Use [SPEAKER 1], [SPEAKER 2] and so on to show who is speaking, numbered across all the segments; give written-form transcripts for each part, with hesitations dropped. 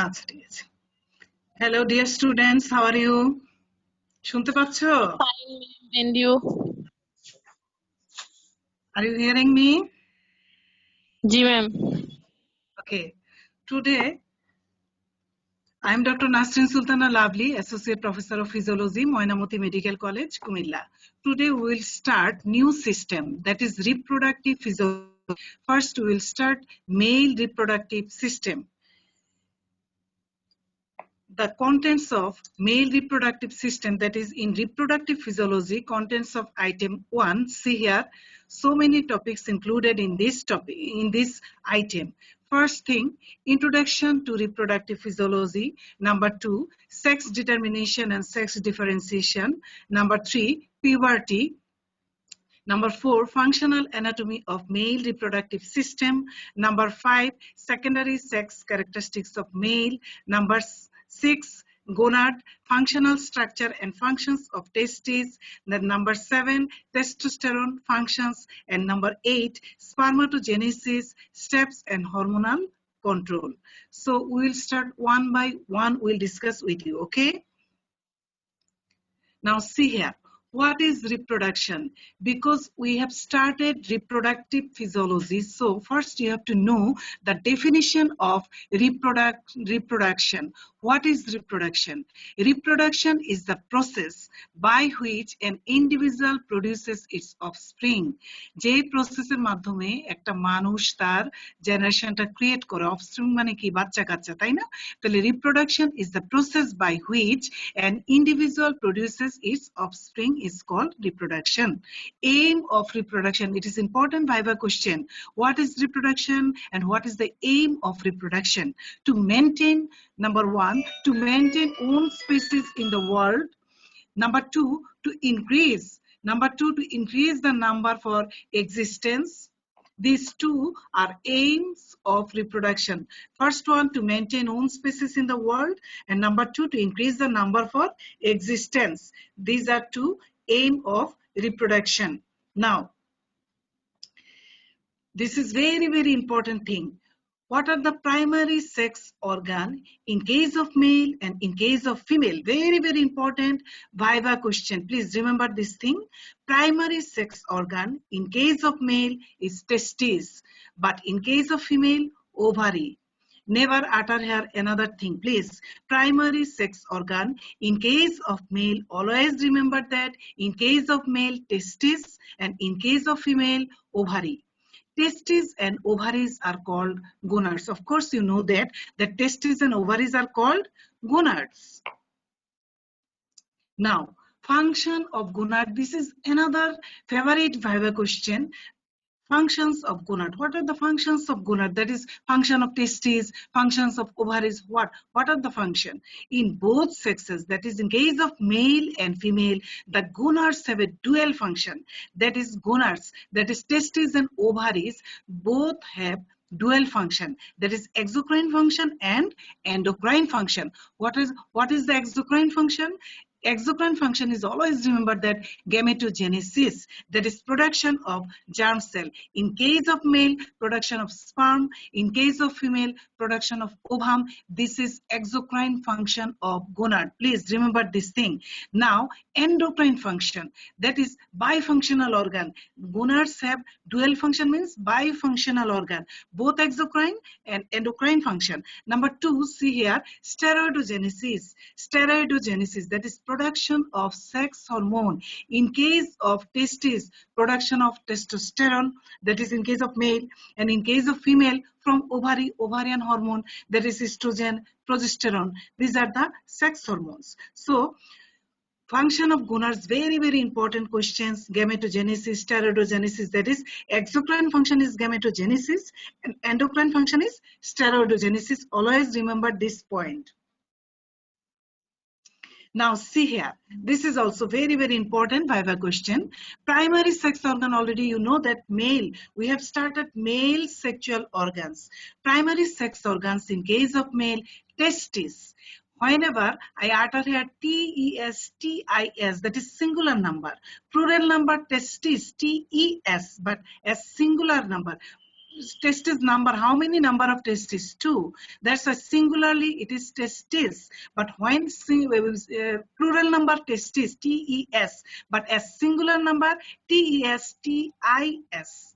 [SPEAKER 1] আচ্ছা ঠিক আছে। Hello dear students, how are you? শুনতে পাচ্ছো?
[SPEAKER 2] Fine, and you?
[SPEAKER 1] Are you hearing me?
[SPEAKER 2] जी ma'am.
[SPEAKER 1] Okay. Today I am Dr. Nasrin Sultana Lavely, Associate Professor of Physiology, Moinamoti Medical College, Kumilla. Today we will start new system, that is reproductive physiology. First we will start male reproductive system. The contents of male reproductive system, that is in reproductive physiology, contents of item 1. See here, so many topics included in this item. First thing, introduction to reproductive physiology. Number 2, sex determination and sex differentiation. Number 3, puberty. Number 4, functional anatomy of male reproductive system. Number 5, secondary sex characteristics of male. Number 6, gonad, functional structure and functions of testes. Then number 7, testosterone functions. And number 8, spermatogenesis, steps and hormonal control. So we will start one by one, we'll discuss with you, okay? Now see here, what is reproduction? Because we have started reproductive physiology, so first you have to know the definition of reproduction. What is reproduction? Reproduction is the process by which an individual produces its offspring. যে প্রসেসের মাধ্যমে একটা মানুষ তার জেনারেশনটা create করে, offspring মানে কি বাচ্চা কাচ্চা, তাই না? তাহলে reproduction is the process by which an individual produces its offspring is called reproduction. Aim of reproduction, it is important viva question. What is reproduction and what is the aim of reproduction? To maintain, number 1, to maintain own species in the world. Number 2, to increase. Number 2, to increase the number for existence. These two are aims of reproduction. First one, to maintain own species in the world, and number 2, to increase the number for existence. These are two aim of reproduction. Now, this is very, very important thing. What are the primary sex organ in case of male and in case of female? Very, very important viva question. Please remember this thing. Primary sex organ in case of male is testes, but in case of female, ovary. Never utter here another thing, please. Primary sex organ in case of male, always remember that in case of male, testes, and in case of female, ovary. Testes and ovaries are called gonads. Of course, you know that the testes and ovaries are called gonads. Now, function of gonad. This is another favorite viva question. Functions of gonad. What are the functions of gonad? That is function of testes, functions of ovaries. What are the function? In both sexes, that is in case of male and female, the gonads have a dual function. That is gonads, that is testes and ovaries, both have dual function. That is exocrine function and endocrine function. What is the exocrine function? Exocrine function is, always remember that, gametogenesis, that is production of germ cell. In case of male, production of sperm. In case of female, production of ovum. This is exocrine function of gonad. Please remember this thing. Now, endocrine function, that is bifunctional organ. Gonads have dual function, means bifunctional organ, both exocrine and endocrine function. Number 2, see here, steroidogenesis. Steroidogenesis, that is production of sex hormone. In case of testes, production of testosterone, that is in case of male, and in case of female, from ovary, ovarian hormone, that is estrogen, progesterone. These are the sex hormones. So, function of gonads, very, very important questions. Gametogenesis, steroidogenesis, that is exocrine function is gametogenesis and endocrine function is steroidogenesis. Always remember this point. Now see here, this is also very, very important viva question. Primary sex organ, already you know that male, we have started male sexual organs. Primary sex organs in case of male, testes. Whenever I utter here T-E-S-T-I-S, that is singular number. Plural number testes, T-E-S, but as singular number. testis number, how many number of testes? 2. That's why singularly it is testis. But when plural number, testis, T-E-S. But as singular number, T-E-S-T-I-S.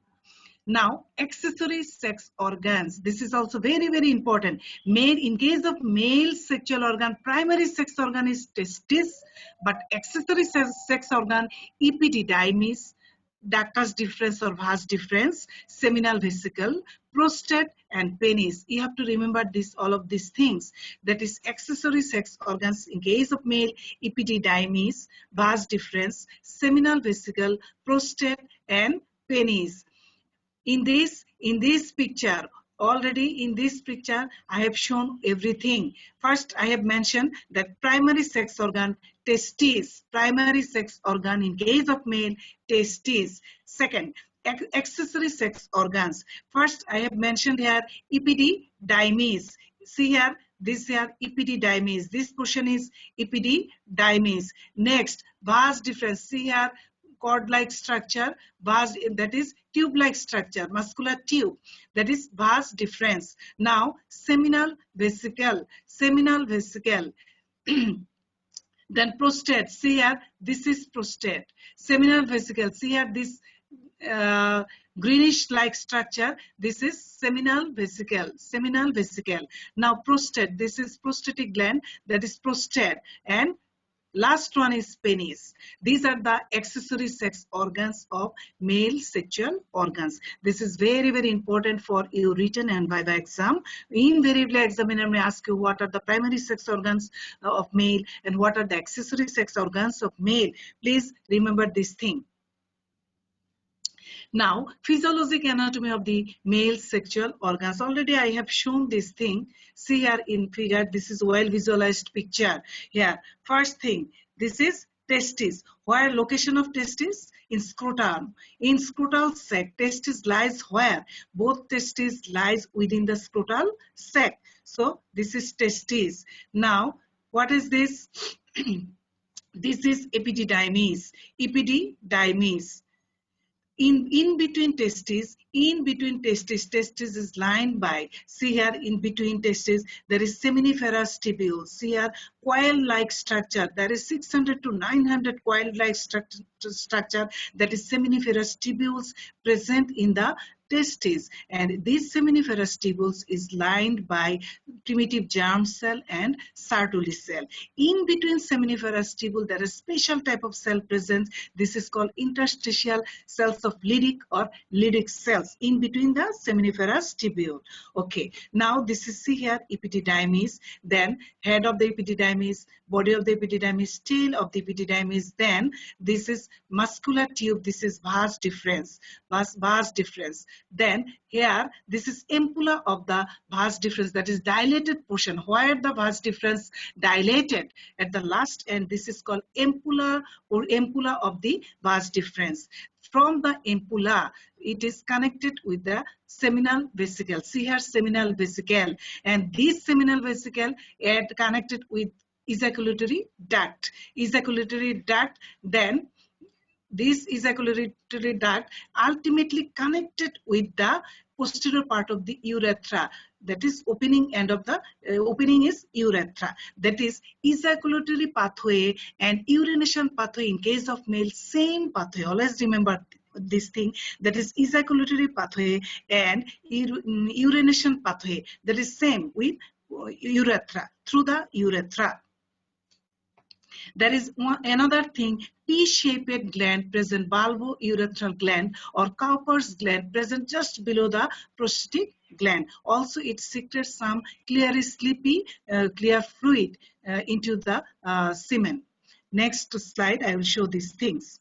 [SPEAKER 1] Now, accessory sex organs. This is also very, very important. Male, in case of male sexual organ, primary sex organ is testis, but accessory sex organ, epididymis, ductus deferens or vas deferens, seminal vesicle, prostate, and penis. You have to remember this, all of these things. That is accessory sex organs in case of male, epididymis, vas deferens, seminal vesicle, prostate, and penis. In this picture, already in this picture, I have shown everything. First, I have mentioned that primary sex organ, testes, primary sex organ in case of male, testes. Second, accessory sex organs. First, I have mentioned here epididymis. See here, this here epididymis. This portion is epididymis. Next, vas deferens. See here, cord-like structure, vas, that is tube-like structure, muscular tube, that is vas deferens. Now, seminal vesicle, then prostate. See here, this is prostate. Seminal vesicle. See here, this greenish-like structure. This is seminal vesicle. Now, prostate. This is prostatic gland. That is prostate. And last one is penis. These are the accessory sex organs of male sexual organs. This is very, very important for you written and by the exam. Invariably, examiner may ask you what are the primary sex organs of male and what are the accessory sex organs of male. Please remember this thing. Now, physiologic anatomy of the male sexual organs. Already I have shown this thing. See here in figure, this is well visualized picture. Here, first thing, this is testis. Where location of testis? In scrotum. In scrotal sac, testis lies where? Both testis lies within the scrotal sac. So, this is testis. Now, what is this? This is epididymis. In between testes, testis is lined by, see here in between testes, there is seminiferous tubule. See here, coil-like structure. There is 600 to 900 coil-like structure, that is seminiferous tubules present in the testes, and these seminiferous tubules is lined by primitive germ cell and Sertoli cell. In between seminiferous tubule, there is special type of cell present. This is called interstitial cells of Leydig or Leydig cells in between the seminiferous tubule. Okay, now this is, see here, epididymis, then head of the epididymis, body of the epididymis, tail of the epididymis, then this is muscular tube, this is vas deferens, vas deferens. Then here, this is ampulla of the vas deferens, that is dilated portion, where the vas deferens dilated at the last end. This is called ampulla or ampulla of the vas deferens. From the ampulla, it is connected with the seminal vesicle. See here, seminal vesicle, and this seminal vesicle is connected with ejaculatory duct. Then this ejaculatory duct ultimately connected with the posterior part of the urethra. That is opening end of the opening is urethra. That is ejaculatory pathway and urination pathway in case of male, same pathway. Always remember this thing, that is ejaculatory pathway and urination pathway, that is same with urethra, through the urethra. There is another thing, P-shaped gland present, bulbourethral gland or Cowper's gland present just below the prostatic gland. Also, it secretes some clear, sleepy, clear fluid into the semen. Next slide, I will show these things.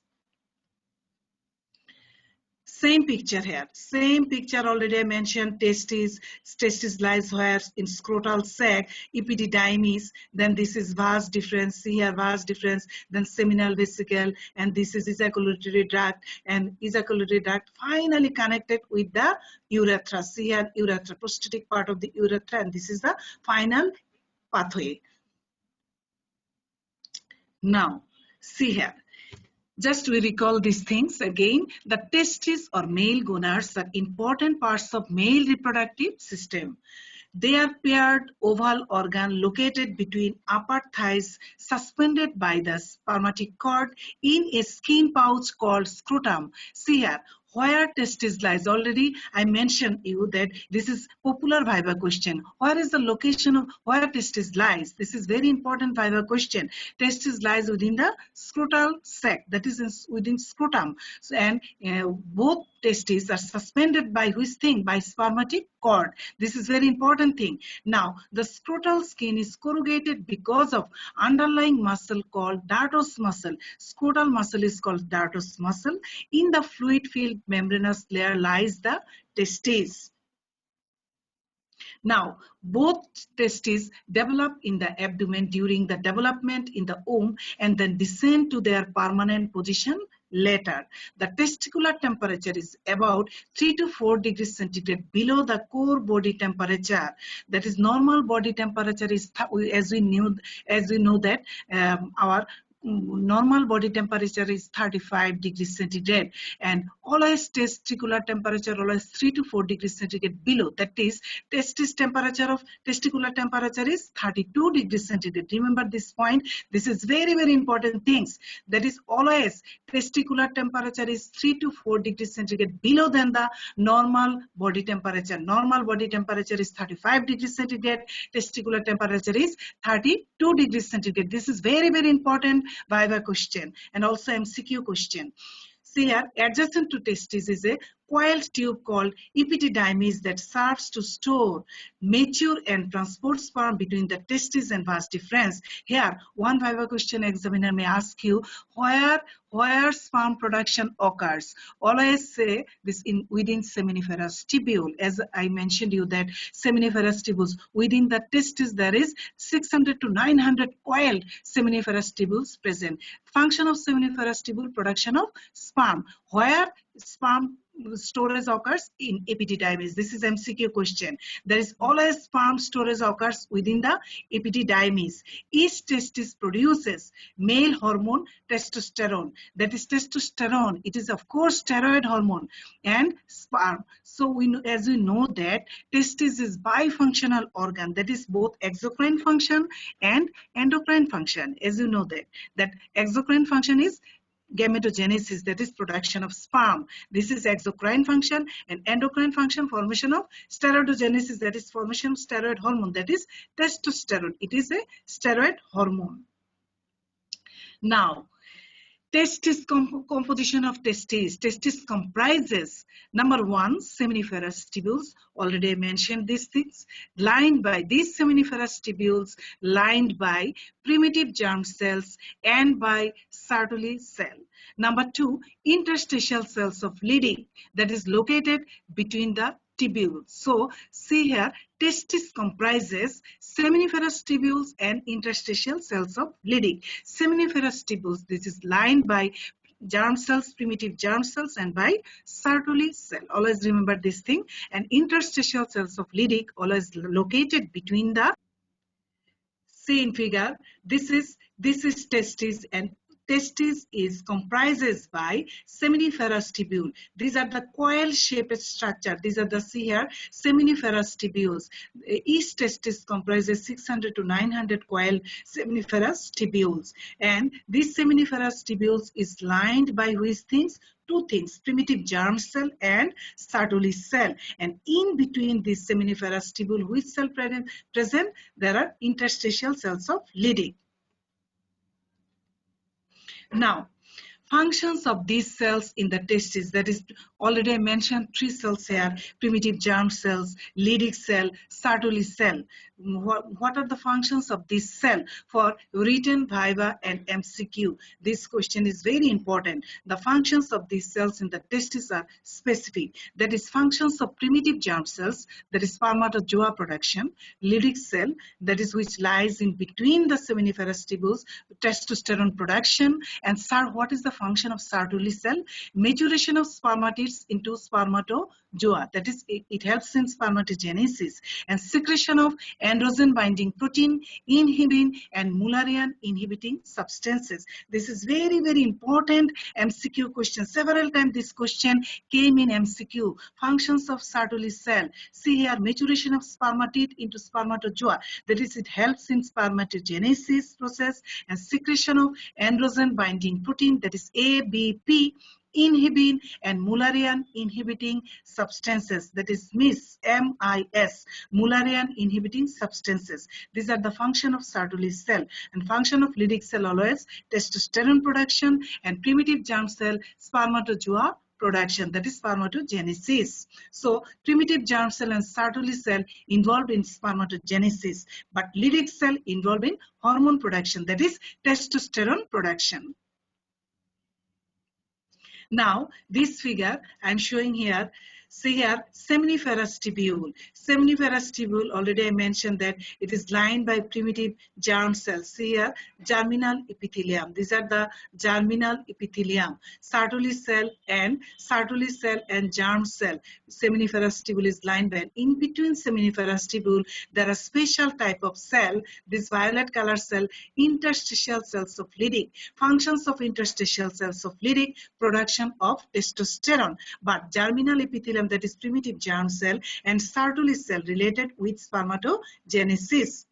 [SPEAKER 1] Same picture here. Same picture already I mentioned. Testis lies where? In scrotal sac, epididymis. Then this is vas deferens. See here, vas deferens. Then seminal vesicle, and this is ejaculatory duct. And ejaculatory duct finally connected with the urethra. See here, urethra, prostatic part of the urethra, and this is the final pathway. Now, see here. Just we recall these things again. The testes or male gonads are important parts of male reproductive system. They are paired oval organ located between upper thighs, suspended by the spermatic cord in a skin pouch called scrotum. See here, where testis lies. Already I mentioned you that this is popular viva question. Where is the location of where testis lies? This is very important viva question. Testis lies within the scrotal sac, that is within scrotum. So, and both testes are suspended by which thing? By spermatic cord. This is very important thing. Now, the scrotal skin is corrugated because of underlying muscle called dartos muscle. Scrotal muscle is called dartos muscle. In the fluid-filled membranous layer lies the testes. Now, both testes develop in the abdomen during the development in the womb and then descend to their permanent position later. The testicular temperature is about 3 to 4 degrees centigrade below the core body temperature. That is, normal body temperature is, as we know that our normal body temperature is 35 degrees centigrade, and always testicular temperature always 3 to 4 degrees centigrade below. That is, testicular temperature is 32 degrees centigrade. Remember this point. This is very, very important things. That is, always testicular temperature is 3 to 4 degrees centigrade below than the normal body temperature. Normal body temperature is 35 degrees centigrade. Testicular temperature is 32 degrees centigrade. This is very, very important viva question and also MCQ question. See here, adjacent to testis is a coiled tube called epididymis that serves to store, mature and transport sperm between the testis and vas deferens. Here, one viva question examiner may ask you where sperm production occurs. Always say this within seminiferous tubule. As I mentioned you that seminiferous tubules within the testis there is 600 to 900 coiled seminiferous tubules present. Function of seminiferous tubule, production of sperm. Where sperm storage occurs? In epididymis. This is MCQ question. There is always sperm storage occurs within the epididymis. Each testis produces male hormone testosterone. That is testosterone. It is of course steroid hormone and sperm. So we know, as we know that testis is bifunctional organ. That is both exocrine function and endocrine function. As you know that exocrine function is gametogenesis, that is production of sperm. This is exocrine function, and endocrine function, formation of steroidogenesis, that is formation of steroid hormone, that is testosterone. It is a steroid hormone. Now, testis composition of testis. Testis comprises, number one, seminiferous tubules. Already I mentioned these things. Lined by these seminiferous tubules, lined by primitive germ cells and by Sertoli cell. Number two, interstitial cells of Leydig, that is located between the tubules. So see here, testis comprises seminiferous tubules and interstitial cells of Leydig. Seminiferous tubules, this is lined by germ cells, primitive germ cells, and by Sertoli cell. Always remember this thing. And interstitial cells of Leydig always located between the, see in figure, this is testis, and testis is comprises by seminiferous tubule. These are the coil-shaped structure. These are the, see here, seminiferous tubules. Each testis comprises 600 to 900 coil seminiferous tubules, and these seminiferous tubules is lined by which things? Two things, primitive germ cell and Sertoli cell. And in between this seminiferous tubule, which cell present? There are interstitial cells of Leydig. Now, functions of these cells in the testis, that is, already I mentioned three cells here, primitive germ cells, Leydig cell, Sertoli cell. What are the functions of this cell for written viva and MCQ? This question is very important. The functions of these cells in the testis are specific. That is, functions of primitive germ cells, that is spermatozoa production, Leydig cell, that is which lies in between the seminiferous tubules, testosterone production, and what is the function of Sertoli cell? Maturation of spermatids transmits into spermatozoa. That is, it helps in spermatogenesis. And secretion of androgen binding protein, inhibin, and Mullerian inhibiting substances. This is very, very important MCQ question. Several times this question came in MCQ. Functions of Sertoli cell. See here, maturation of spermatid into spermatozoa. That is, it helps in spermatogenesis process, and secretion of androgen binding protein, that is ABP, inhibin, and Mullerian inhibiting substances, that is MIS, M-I-S, Mullerian inhibiting substances. These are the function of Sertoli cell. And function of Leydig cell always testosterone production, and primitive germ cell spermatozoa production, that is spermatogenesis. So primitive germ cell and Sertoli cell involved in spermatogenesis, but Leydig cell involved in hormone production, that is testosterone production. Now, this figure I'm showing here, see here, seminiferous tubule. Seminiferous tubule, already I mentioned that it is lined by primitive germ cells. See here, germinal epithelium. These are the germinal epithelium. Sertoli cell and germ cell. Seminiferous tubule is lined by. In between seminiferous tubule, there are special type of cell, this violet color cell, interstitial cells of Leydig. Functions of interstitial cells of Leydig, production of testosterone. But germinal epithelium, that is primitive germ cell, and Sertoli cell related with spermatogenesis.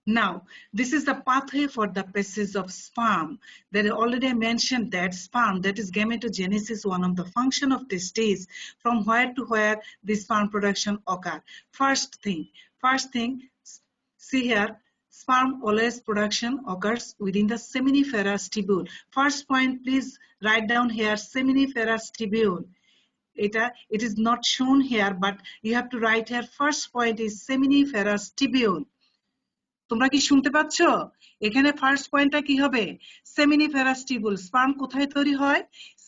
[SPEAKER 1] Now, this is the pathway for the passage of sperm. That already I mentioned that sperm, that is gametogenesis, one of the function of testes, from where to where the sperm production occur. First thing, see here, sperm always production occurs within the seminiferous tubule. First point, please write down here, seminiferous tubule. It is not shown here, but you have to write here. First point is seminiferous tubule. তোমরা কি শুনতে পাচ্ছ? এখানে first পয়েন্টটা কি হবে? Seminiferous tubule. Sperm কোথায় তৈরি হয়?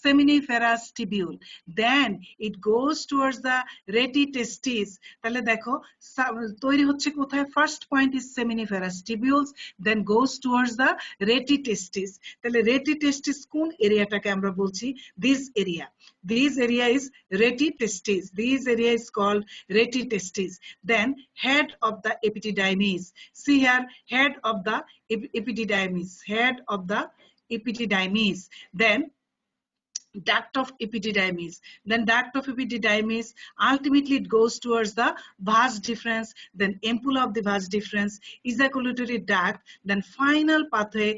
[SPEAKER 1] seminiferous tubule. Then it goes towards the reti testis. তাহলে দেখো তৈরি হচ্ছে কোথায়? First point is seminiferous tubules, then goes towards the reti testis. তাহলে reti testis কোন এরিয়াটাকে আমরা বলছি? This area is reti testis. This area is called reti testis. Then head of the epididymis. See here, head of the epididymis. Then duct of epididymis. Then duct of epididymis, ultimately it goes towards the vas deferens, then ampulla of the vas deferens, ejaculatory duct, then final pathway,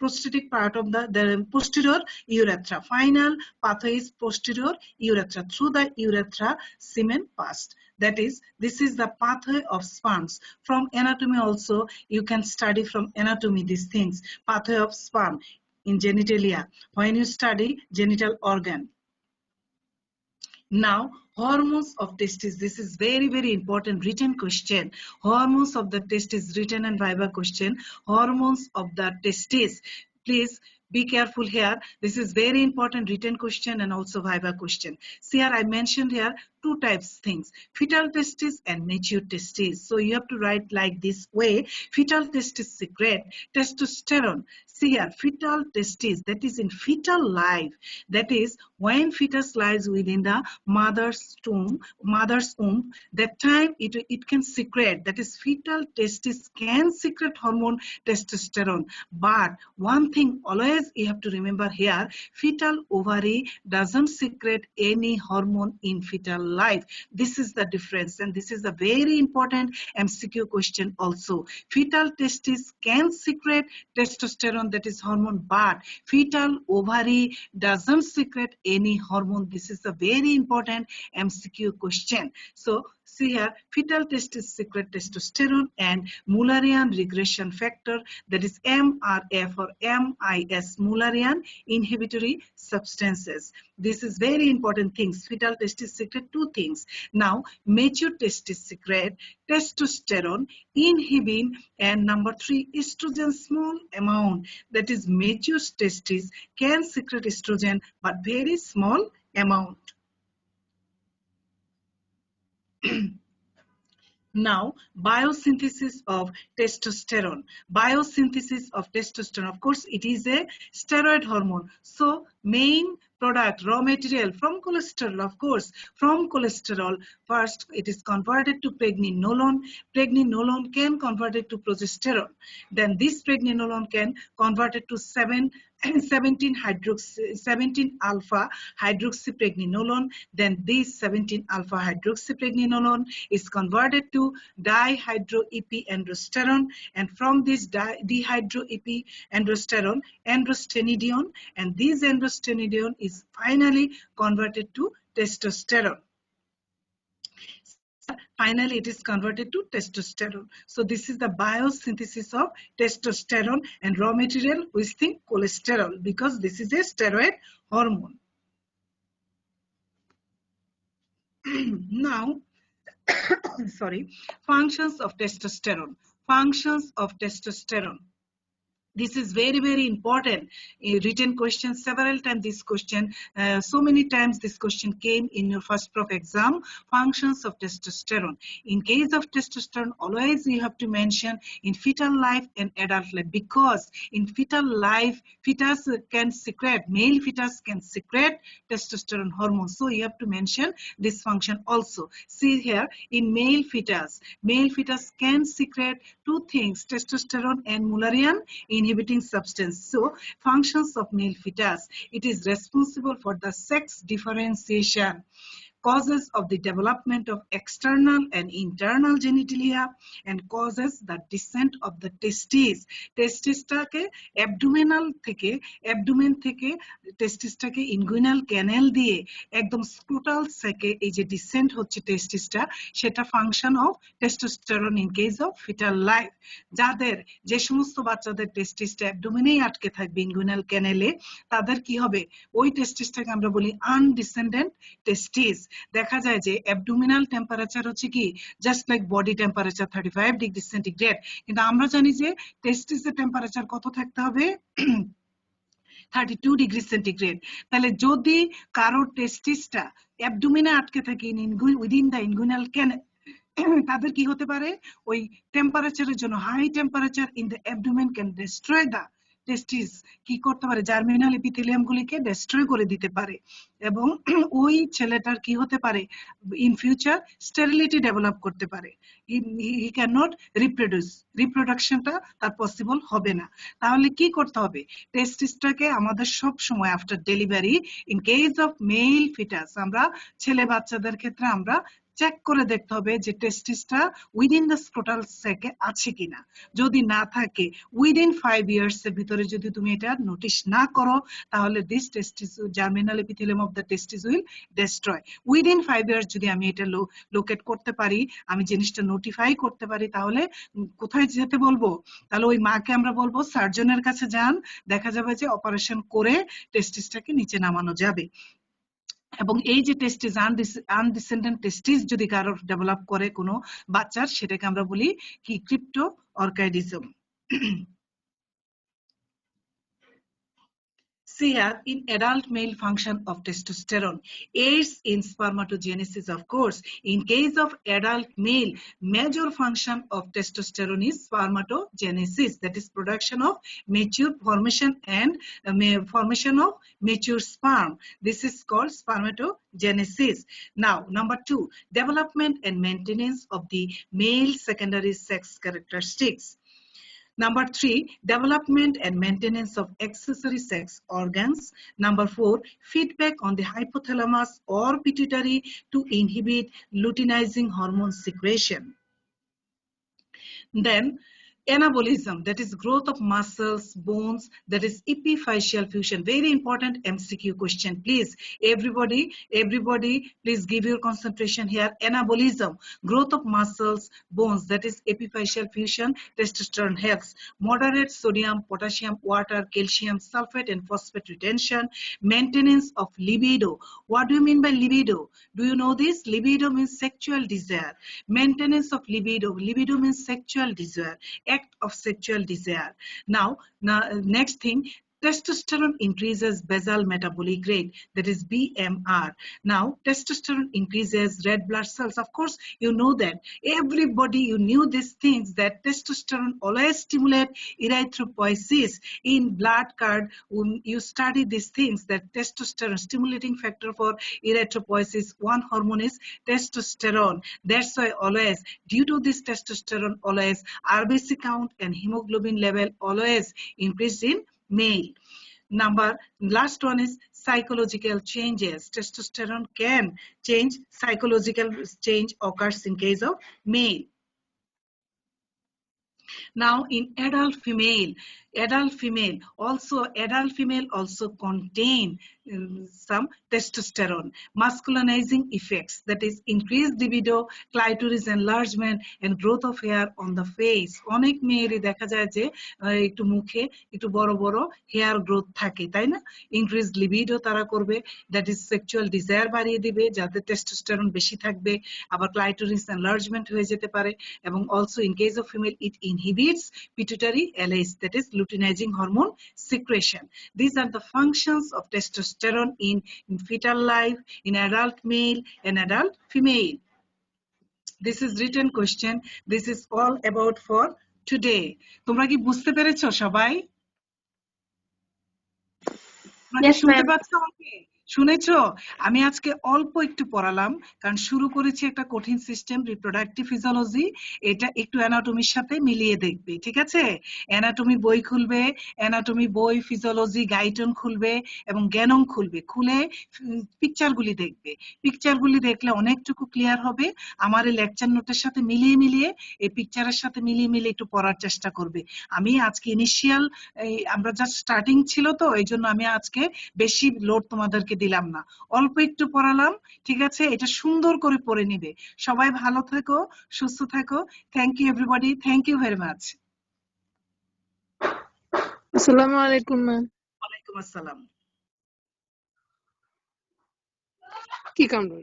[SPEAKER 1] prosthetic part of the posterior urethra. Final pathway is posterior urethra. Through the urethra, semen passed. That is, this is the pathway of sperms. From anatomy also, you can study from anatomy these things. Pathway of sperm in genitalia, when you study genital organ. Now, hormones of testis. This is very, very important written question. Hormones of the testis, written and viva question. Hormones of the testis. Please be careful here. This is very important written question and also viva question. See here, I mentioned here two types things, fetal testis and mature testis. So you have to write like this way. Fetal testis secrete testosterone. See here, fetal testis, that is in fetal life. That is when fetus lies within the mother's womb, that time it can secrete, that is fetal testis can secrete hormone testosterone. But one thing always you have to remember here, fetal ovary doesn't secrete any hormone in fetal life. This is the difference, and this is a very important MCQ question also. Fetal testis can secrete testosterone, that is hormone, but fetal ovary doesn't secrete any hormone. This is a very important MCQ question. So see here, fetal testis secrete testosterone and Mullerian regression factor, that is MRF or MIS, Mullerian inhibitory substances. This is very important things. Fetal testis secrete two things. Now, mature testis secrete testosterone, inhibin, and number 3, estrogen, small amount. That is mature testis can secrete estrogen, but very small amount. Now, biosynthesis of testosterone. Biosynthesis of testosterone. Of course, it is a steroid hormone. So, main product, raw material from cholesterol, of course, from cholesterol, first it is converted to pregnenolone. Pregnenolone can convert it to progesterone. Then this pregnenolone can convert it to 17 alpha hydroxypregnenolone. Then this 17 alpha hydroxypregnenolone is converted to dihydroepiandrosterone, and from this dihydroepiandrosterone, androstenedione, and this androstenedione is finally converted to testosterone. Finally, it is converted to testosterone. So this is the biosynthesis of testosterone and raw material, we think cholesterol, because this is a steroid hormone. Now, sorry, functions of testosterone. Functions of testosterone. This is very, very important. A written question, several times this question, so many times this question came in your first prof exam, functions of testosterone. In case of testosterone, always you have to mention in fetal life and adult life, because in fetal life, fetus can secrete, male fetus can secrete testosterone hormone. So you have to mention this function also. See here, in male fetus can secrete two things, testosterone and Mullerian inhibiting substance. So, functions of male fetus. It is responsible for the sex differentiation, causes of the development of external and internal genitalia, and causes the descent of the testes. Testisটাকে abdomen থেকে testisটাকে inguinal canal দিয়ে একদম scrotal sac-এ এই যে descent হচ্ছে testisটা, সেটা function of testosterone in case of fetal life. যাদের যে সমস্ত বাচ্চাদের testisটা abdomen-এই আটকে থাকবে inguinal canal-এ, তাদের কি হবে, ওই testisটাকে আমরা বলি undescendant testis। দেখা যায় যে অ্যাবডোমিনাল টেম্পারেচার হচ্ছে কি just like body temperature 35 degree centigrade, কিন্তু আমরা জানি যে টেস্টিসের টেম্পারেচার কত থাকতে হবে 32 ডিগ্রি সেন্টিগ্রেড। তাহলে যদি কারো টেস্টিসটা অ্যাবডোমিনে আটকে থাকে উইদিন দ্য ইনগুইনাল ক্যানাল, তাদের কি হতে পারে, ওই টেম্পারেচারের জন্য high temperature in the abdomen can destroy the testis, কি করতে পারে, জার্মিনাল এপিথেলিয়াম গুলিকে ডিস্ট্রয় করে দিতে পারে, এবং ওই ছেলেটার কি হতে পারে, ইন ফিউচার স্টেরিলিটি ডেভেলপ করতে পারে, হি ক্যান নট রিপ্রোডাকশনটা তার পসিবল হবে না। তাহলে কি করতে হবে, টেস্টিসটাকে আমাদের সব সময় after delivery in case of male foetus, আমরা ছেলে বাচ্চাদের ক্ষেত্রে আমরা চেক করে দেখতে হবে যে টেস্টিসটা উইদিন দ্য স্ক্রোটাল স্যাকে আছে কিনা। যদি না থাকে, উইদিন 5 ইয়ার্স এর ভিতরে যদি তুমি এটা নোটিস না করো, তাহলে this testis germinal epithelium of the testis will destroy. Within 5 years যদি আমি এটা লোকেট করতে পারি, আমি জিনিসটা নোটিফাই করতে পারি, তাহলে কোথায় যেতে বলবো, তাহলে ওই মাকে আমরা বলবো সার্জনের কাছে যান, দেখা যাবে যে অপারেশন করে টেস্টিসটাকে নিচে নামানো যাবে। এবং এই যে টেস্টিস আনডিসেন্ডেন্ট টেস্টিস যদি কারো ডেভেলপ করে কোনো বাচ্চার, সেটাকে আমরা বলি কি crypto অর্কাইডিজম। See here, in adult male function of testosterone, aids in spermatogenesis, of course. In case of adult male, major function of testosterone is spermatogenesis, that is production of mature formation and formation of mature sperm. This is called spermatogenesis. Now, number 2, development and maintenance of the male secondary sex characteristics. Number 3, development and maintenance of accessory sex organs. Number 4, feedback on the hypothalamus or pituitary to inhibit luteinizing hormone secretion. Then anabolism, that is growth of muscles, bones, that is epiphyseal fusion. Very important MCQ question, please. Everybody, please give your concentration here. Anabolism, growth of muscles, bones, that is epiphyseal fusion. Testosterone helps. Moderate sodium, potassium, water, calcium, sulfate, and phosphate retention. Maintenance of libido. What do you mean by libido? Do you know this? Libido means sexual desire. Maintenance of libido. Libido means sexual desire, act of sexual desire. Now next thing, Testosterone increases basal metabolic rate, that is BMR. Now, testosterone increases red blood cells. Of course, you know that. Everybody, you knew these things, that testosterone always stimulate erythropoiesis. In blood card, when you study these things, that testosterone stimulating factor for erythropoiesis, one hormone is testosterone. That's why always, due to this testosterone, always RBC count and hemoglobin level always increased in male. Last one is psychological changes. Testosterone can change, psychological change occurs in case of male. Now in adult female also contain some testosterone. Masculinizing effects, that is increased libido, clitoris enlargement and growth of hair on the face. অনেক মেয়েরই দেখা যায় যে একটু মুখে একটু বড় বড় hair growth থাকে, তাই না? ইনক্রিজড লিবিডো তারা করবে, দ্যাট ইজ সেক্সুয়াল ডিজায়ার বাড়িয়ে দিবে, যাতে টেস্টোস্টেরন বেশি থাকবে। আবার ক্লাইটোরিস এনলার্জমেন্ট হয়ে যেতে পারে। এবং also in case of female it inhibits pituitary LH, that is luteinizing hormone secretion. These are the functions of testosterone in fetal life, in adult male and adult female. This is written question. This is all about for today. তোমরা কি বুঝতে পেরেছো সবাই?
[SPEAKER 2] Yes,
[SPEAKER 1] শুনতে
[SPEAKER 2] ma'am.
[SPEAKER 1] পাচ্ছ আমাকে? শুনেছো? আমি আজকে অল্প একটু পড়ালাম, কারণ শুরু করেছি একটা কঠিন সিস্টেম, রিপ্রোডাক্টিভ ফিজিওলজি। এটা একটু অ্যানাটমির সাথে মিলিয়ে দেখবে, ঠিক আছে? অ্যানাটমি বই খুলবে, অ্যানাটমি বই, ফিজিওলজি গাইডন খুলবে এবং জ্ঞানং খুলবে, খুলে পিকচারগুলি দেখবে। পিকচারগুলি দেখলে অনেকটুকু ক্লিয়ার হবে। আমার এই লেকচার নোটের সাথে মিলিয়ে এই পিকচারের সাথে মিলিয়ে একটু পড়ার চেষ্টা করবে। আমি আজকে ইনিশিয়াল আমরা জাস্ট স্টার্টিং ছিল, তো এই জন্য আমি আজকে বেশি লোড তোমাদেরকে দিলাম না, অল্প একটু পড়ালাম, ঠিক আছে? এটা সুন্দর করে পড়ে নিবে। সবাই ভালো থেকো, সুস্থ থাকো। Thank you everybody, thank you very much.
[SPEAKER 2] Assalamu alaikum, ma'am.
[SPEAKER 1] ওয়ালাইকুম আসসালাম।
[SPEAKER 2] কি কামড়